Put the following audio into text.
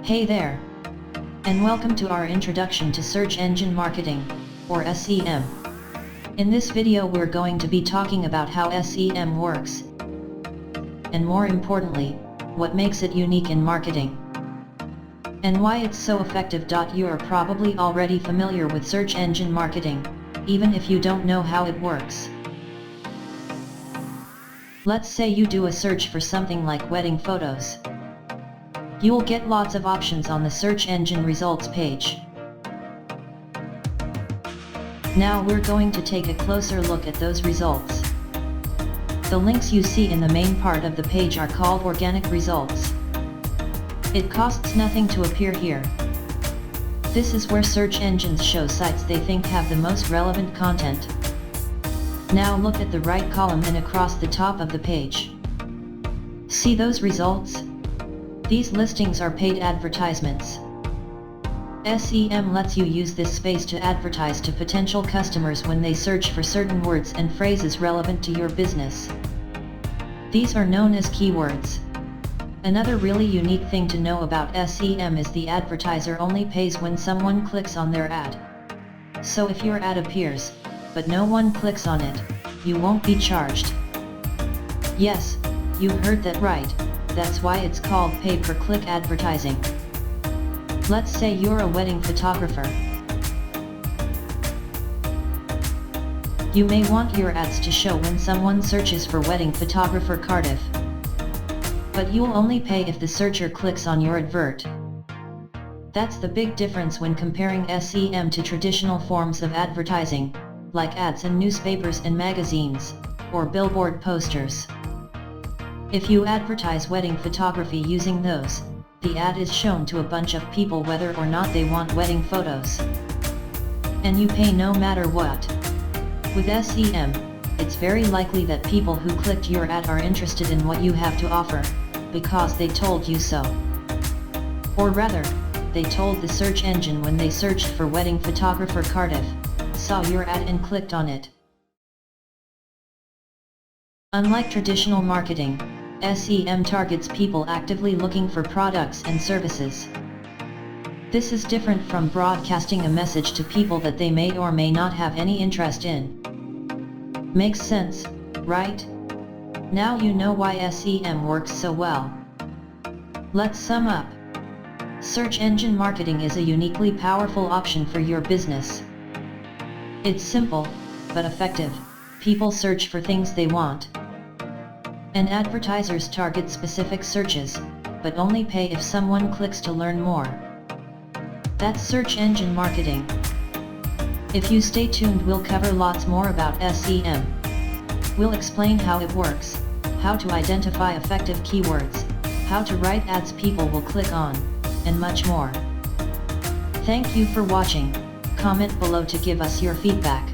Hey there! And welcome to our introduction to search engine marketing, or SEM. In this video we're going to be talking about how SEM works, and more importantly, what makes it unique in marketing, and why it's so effective. You are probably already familiar with search engine marketing, even if you don't know how it works. Let's say you do a search for something like wedding photos. You'll get lots of options on the search engine results page. Now we're going to take a closer look at those results. The links you see in the main part of the page are called organic results. It costs nothing to appear here. This is where search engines show sites they think have the most relevant content. Now look at the right column and across the top of the page. See those results? These listings are paid advertisements. SEM lets you use this space to advertise to potential customers when they search for certain words and phrases relevant to your business. These are known as keywords. Another really unique thing to know about SEM is the advertiser only pays when someone clicks on their ad. So if your ad appears, but no one clicks on it, you won't be charged. Yes, you heard that right, that's why it's called pay-per-click advertising. Let's say you're a wedding photographer. You may want your ads to show when someone searches for wedding photographer Cardiff. But you'll only pay if the searcher clicks on your advert. That's the big difference when comparing SEM to traditional forms of advertising, like ads in newspapers and magazines, or billboard posters. If you advertise wedding photography using those, the ad is shown to a bunch of people whether or not they want wedding photos. And you pay no matter what. With SEM, it's very likely that people who clicked your ad are interested in what you have to offer, because they told you so. Or rather, they told the search engine when they searched for wedding photographer Cardiff, saw your ad and clicked on it. Unlike traditional marketing, SEM targets people actively looking for products and services. This is different from broadcasting a message to people that they may or may not have any interest in. Makes sense, right? Now you know why SEM works so well. Let's sum up. Search engine marketing is a uniquely powerful option for your business. It's simple, but effective. People search for things they want. And advertisers target specific searches, but only pay if someone clicks to learn more. That's search engine marketing. If you stay tuned, we'll cover lots more about SEM. We'll explain how it works, how to identify effective keywords, how to write ads people will click on, and much more. Thank you for watching. Comment below to give us your feedback.